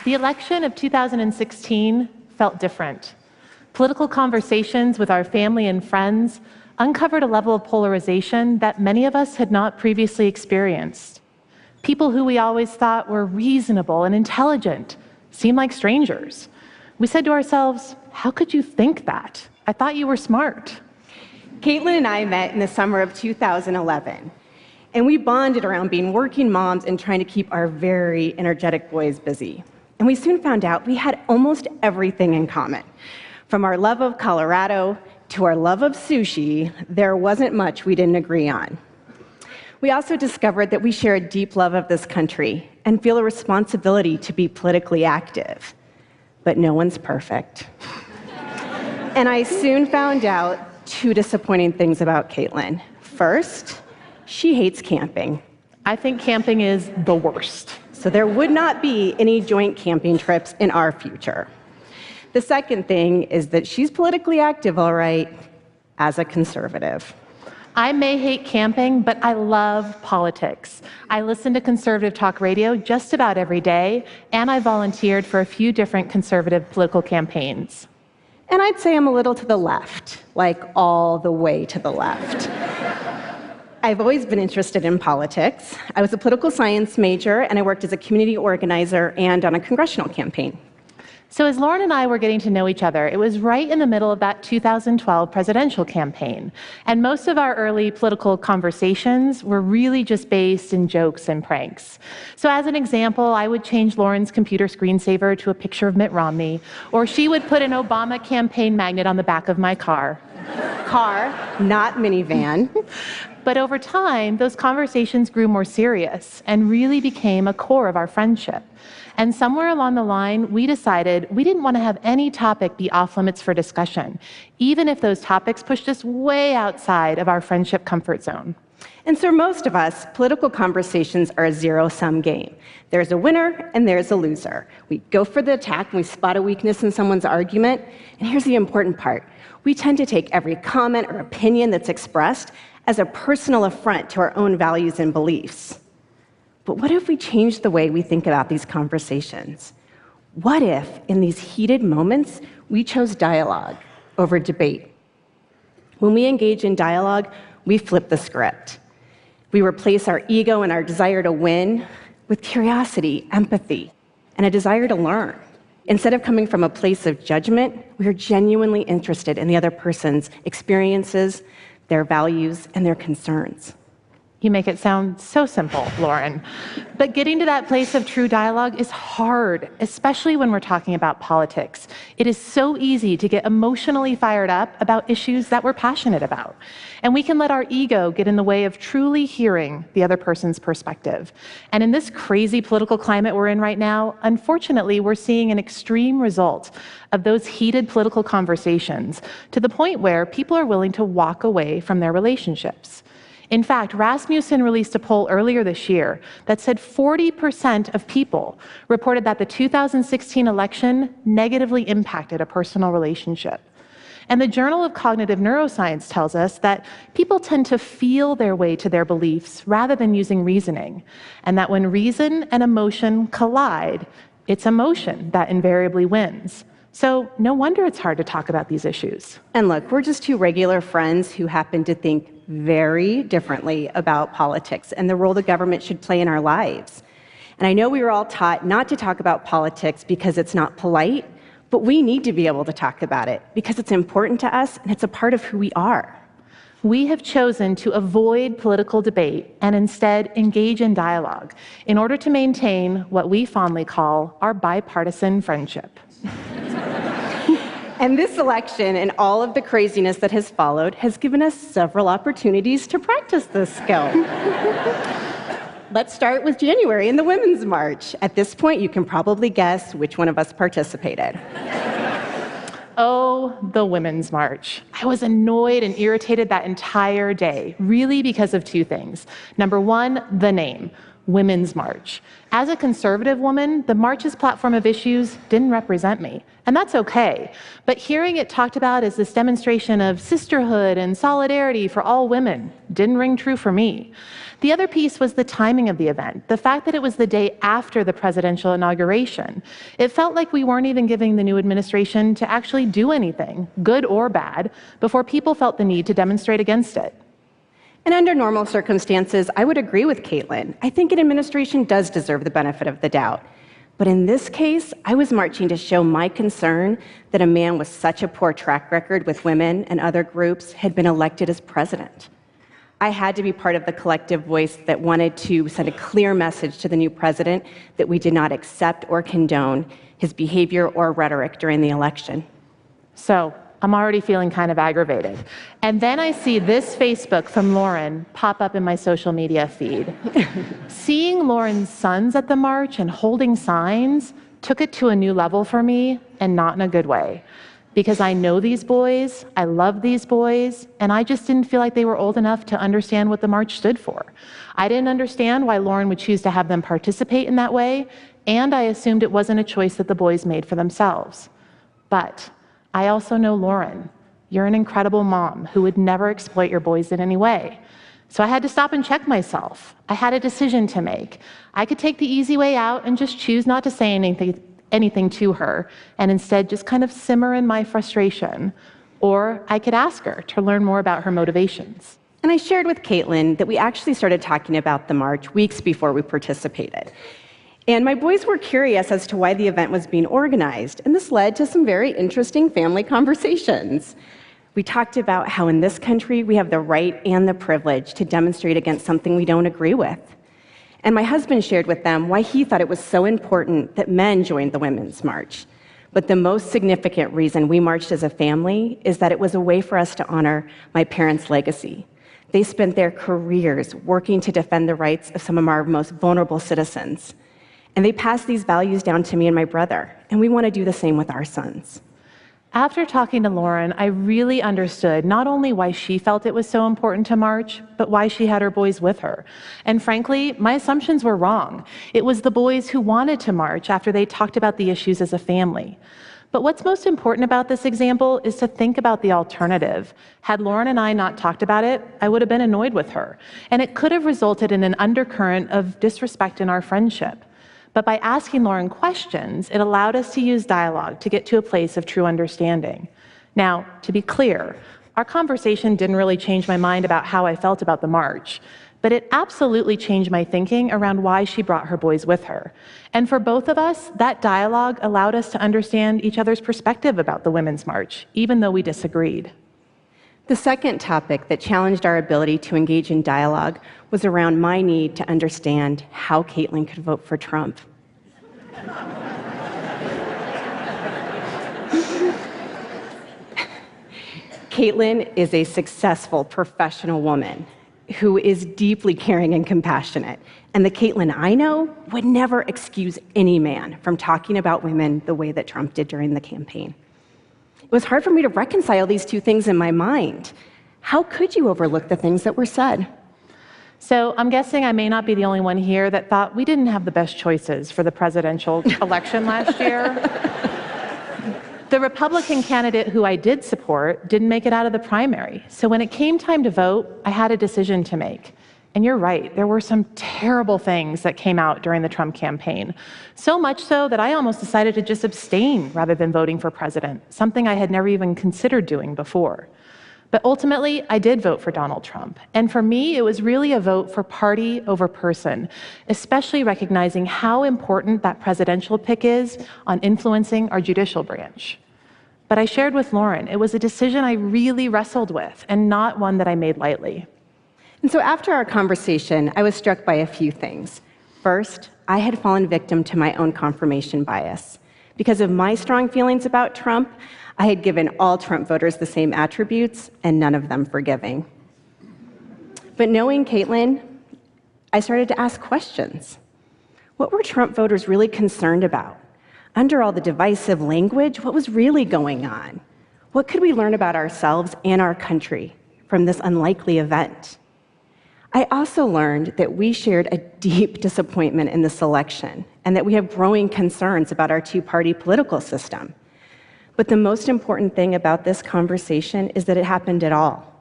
The election of 2016 felt different. Political conversations with our family and friends uncovered a level of polarization that many of us had not previously experienced. People who we always thought were reasonable and intelligent seemed like strangers. We said to ourselves, how could you think that? I thought you were smart. Caitlin and I met in the summer of 2011, and we bonded around being working moms and trying to keep our very energetic boys busy. And we soon found out we had almost everything in common. From our love of Colorado to our love of sushi, there wasn't much we didn't agree on. We also discovered that we share a deep love of this country and feel a responsibility to be politically active. But no one's perfect. And I soon found out two disappointing things about Caitlin. First, she hates camping. I think camping is the worst. So there would not be any joint camping trips in our future. The second thing is that she's politically active, all right, as a conservative. I may hate camping, but I love politics. I listen to conservative talk radio just about every day, and I volunteered for a few different conservative political campaigns. And I'd say I'm a little to the left, like all the way to the left. I've always been interested in politics. I was a political science major, and I worked as a community organizer and on a congressional campaign. So as Lauren and I were getting to know each other, it was right in the middle of that 2012 presidential campaign. And most of our early political conversations were really just based in jokes and pranks. So as an example, I would change Lauren's computer screensaver to a picture of Mitt Romney, or she would put an Obama campaign magnet on the back of my car. Car, not minivan. But over time, those conversations grew more serious and really became a core of our friendship. And somewhere along the line, we decided we didn't want to have any topic be off limits for discussion, even if those topics pushed us way outside of our friendship comfort zone. And so most of us, political conversations are a zero-sum game. There's a winner and there's a loser. We go for the attack when we spot a weakness in someone's argument. And here's the important part. We tend to take every comment or opinion that's expressed as a personal affront to our own values and beliefs. But what if we change the way we think about these conversations? What if, in these heated moments, we chose dialogue over debate? When we engage in dialogue, we flip the script. We replace our ego and our desire to win with curiosity, empathy, and a desire to learn. Instead of coming from a place of judgment, we are genuinely interested in the other person's experiences, their values, and their concerns. You make it sound so simple, Lauren. But getting to that place of true dialogue is hard, especially when we're talking about politics. It is so easy to get emotionally fired up about issues that we're passionate about. And we can let our ego get in the way of truly hearing the other person's perspective. And in this crazy political climate we're in right now, unfortunately, we're seeing an extreme result of those heated political conversations to the point where people are willing to walk away from their relationships. In fact, Rasmussen released a poll earlier this year that said 40% of people reported that the 2016 election negatively impacted a personal relationship. And the Journal of Cognitive Neuroscience tells us that people tend to feel their way to their beliefs rather than using reasoning, and that when reason and emotion collide, it's emotion that invariably wins. So no wonder it's hard to talk about these issues. And look, we're just two regular friends who happen to think very differently about politics and the role the government should play in our lives. And I know we were all taught not to talk about politics because it's not polite, but we need to be able to talk about it because it's important to us and it's a part of who we are. We have chosen to avoid political debate and instead engage in dialogue in order to maintain what we fondly call our bipartisan friendship. And this election and all of the craziness that has followed has given us several opportunities to practice this skill. Let's start with January and the Women's March. At this point, you can probably guess which one of us participated. Oh, the Women's March. I was annoyed and irritated that entire day, really because of two things. Number one, the name. Women's March. As a conservative woman, the march's platform of issues didn't represent me, and that's okay. But hearing it talked about as this demonstration of sisterhood and solidarity for all women didn't ring true for me. The other piece was the timing of the event, the fact that it was the day after the presidential inauguration. It felt like we weren't even giving the new administration to actually do anything, good or bad, before people felt the need to demonstrate against it. And under normal circumstances, I would agree with Caitlin. I think an administration does deserve the benefit of the doubt. But in this case, I was marching to show my concern that a man with such a poor track record with women and other groups had been elected as president. I had to be part of the collective voice that wanted to send a clear message to the new president that we did not accept or condone his behavior or rhetoric during the election. So, I'm already feeling kind of aggravated. And then I see this Facebook from Lauren pop up in my social media feed. Seeing Lauren's sons at the march and holding signs took it to a new level for me, and not in a good way. Because I know these boys, I love these boys, and I just didn't feel like they were old enough to understand what the march stood for. I didn't understand why Lauren would choose to have them participate in that way, and I assumed it wasn't a choice that the boys made for themselves. But I also know Lauren. You're an incredible mom who would never exploit your boys in any way. So I had to stop and check myself. I had a decision to make. I could take the easy way out and just choose not to say anything to her, and instead just kind of simmer in my frustration. Or I could ask her to learn more about her motivations. And I shared with Caitlin that we actually started talking about the march weeks before we participated. And my boys were curious as to why the event was being organized, and this led to some very interesting family conversations. We talked about how in this country we have the right and the privilege to demonstrate against something we don't agree with. And my husband shared with them why he thought it was so important that men joined the Women's March. But the most significant reason we marched as a family is that it was a way for us to honor my parents' legacy. They spent their careers working to defend the rights of some of our most vulnerable citizens. And they passed these values down to me and my brother, and we want to do the same with our sons. After talking to Lauren, I really understood not only why she felt it was so important to march, but why she had her boys with her. And frankly, my assumptions were wrong. It was the boys who wanted to march after they talked about the issues as a family. But what's most important about this example is to think about the alternative. Had Lauren and I not talked about it, I would have been annoyed with her. And it could have resulted in an undercurrent of disrespect in our friendship. But by asking Lauren questions, it allowed us to use dialogue to get to a place of true understanding. Now, to be clear, our conversation didn't really change my mind about how I felt about the march, but it absolutely changed my thinking around why she brought her boys with her. And for both of us, that dialogue allowed us to understand each other's perspective about the Women's March, even though we disagreed. The second topic that challenged our ability to engage in dialogue was around my need to understand how Caitlin could vote for Trump. Caitlin is a successful professional woman who is deeply caring and compassionate. And the Caitlin I know would never excuse any man from talking about women the way that Trump did during the campaign. It was hard for me to reconcile these two things in my mind. How could you overlook the things that were said? So I'm guessing I may not be the only one here that thought we didn't have the best choices for the presidential election last year. The Republican candidate who I did support didn't make it out of the primary. So when it came time to vote, I had a decision to make. And you're right, there were some terrible things that came out during the Trump campaign. So much so that I almost decided to just abstain rather than voting for president, something I had never even considered doing before. But ultimately, I did vote for Donald Trump. And for me, it was really a vote for party over person, especially recognizing how important that presidential pick is on influencing our judicial branch. But I shared with Lauren, it was a decision I really wrestled with and not one that I made lightly. And so after our conversation, I was struck by a few things. First, I had fallen victim to my own confirmation bias. Because of my strong feelings about Trump, I had given all Trump voters the same attributes, and none of them forgiving. But knowing Caitlin, I started to ask questions. What were Trump voters really concerned about? Under all the divisive language, what was really going on? What could we learn about ourselves and our country from this unlikely event? I also learned that we shared a deep disappointment in this election and that we have growing concerns about our two-party political system. But the most important thing about this conversation is that it happened at all.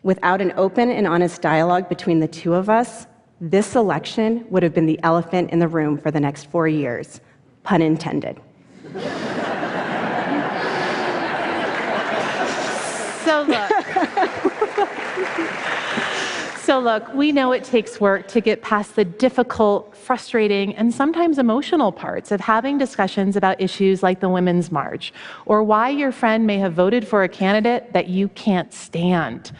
Without an open and honest dialogue between the two of us, this election would have been the elephant in the room for the next 4 years, pun intended. So look, we know it takes work to get past the difficult, frustrating, and sometimes emotional parts of having discussions about issues like the Women's March, or why your friend may have voted for a candidate that you can't stand.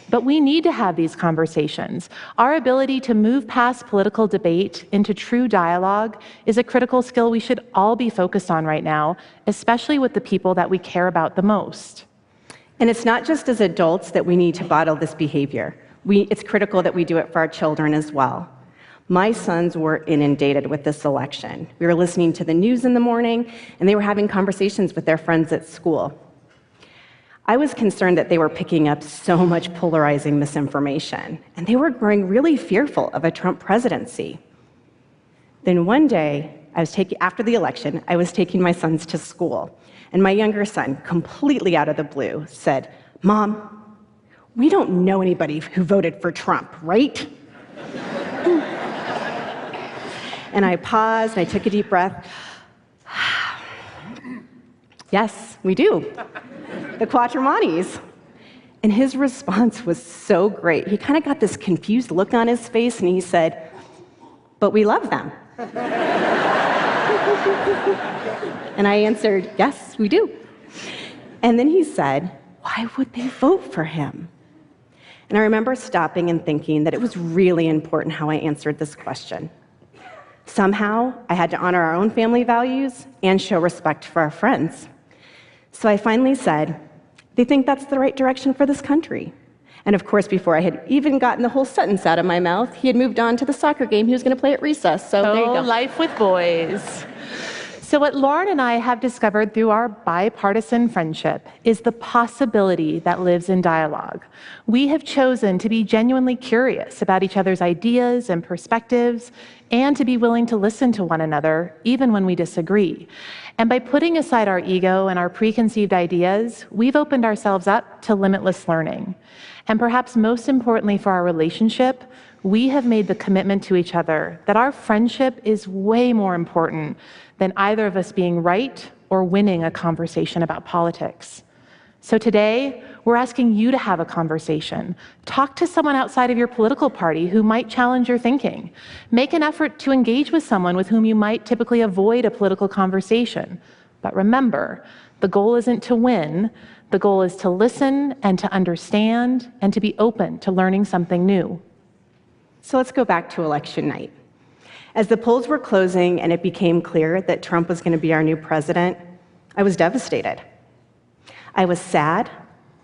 But we need to have these conversations. Our ability to move past political debate into true dialogue is a critical skill we should all be focused on right now, especially with the people that we care about the most. And it's not just as adults that we need to bottle this behavior. It's critical that we do it for our children as well. My sons were inundated with this election. We were listening to the news in the morning, and they were having conversations with their friends at school. I was concerned that they were picking up so much polarizing misinformation, and they were growing really fearful of a Trump presidency. Then one day, after the election, I was taking my sons to school, and my younger son, completely out of the blue, said, "Mom, we don't know anybody who voted for Trump, right?" And I paused, and I took a deep breath. "Yes, we do. The Quattramanis." And his response was so great. He kind of got this confused look on his face, and he said, "But we love them." And I answered, "Yes, we do." And then he said, "Why would they vote for him?" And I remember stopping and thinking that it was really important how I answered this question. Somehow, I had to honor our own family values and show respect for our friends. So I finally said, "They think that's the right direction for this country." And of course, before I had even gotten the whole sentence out of my mouth, he had moved on to the soccer game he was going to play at recess. So there you go. Life with boys. So what Lauren and I have discovered through our bipartisan friendship is the possibility that lives in dialogue. We have chosen to be genuinely curious about each other's ideas and perspectives, and to be willing to listen to one another, even when we disagree. And by putting aside our ego and our preconceived ideas, we've opened ourselves up to limitless learning. And perhaps most importantly for our relationship, we have made the commitment to each other that our friendship is way more important than either of us being right or winning a conversation about politics. So today, we're asking you to have a conversation. Talk to someone outside of your political party who might challenge your thinking. Make an effort to engage with someone with whom you might typically avoid a political conversation. But remember, the goal isn't to win. The goal is to listen and to understand and to be open to learning something new. So let's go back to election night. As the polls were closing and it became clear that Trump was going to be our new president, I was devastated. I was sad,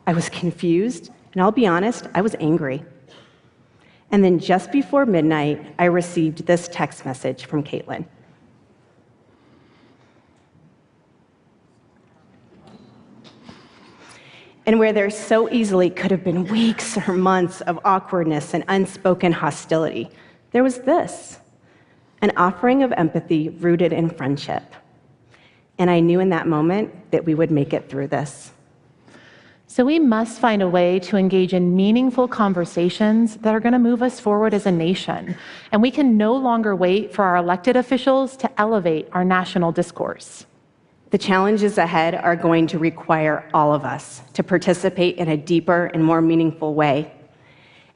I was confused, and I'll be honest, I was angry. And then just before midnight, I received this text message from Caitlin. And where there so easily could have been weeks or months of awkwardness and unspoken hostility, there was this, an offering of empathy rooted in friendship. And I knew in that moment that we would make it through this. So we must find a way to engage in meaningful conversations that are going to move us forward as a nation. And we can no longer wait for our elected officials to elevate our national discourse. The challenges ahead are going to require all of us to participate in a deeper and more meaningful way.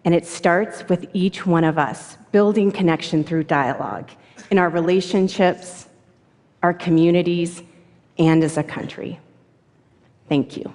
And it starts with each one of us building connection through dialogue in our relationships, our communities, and as a country. Thank you.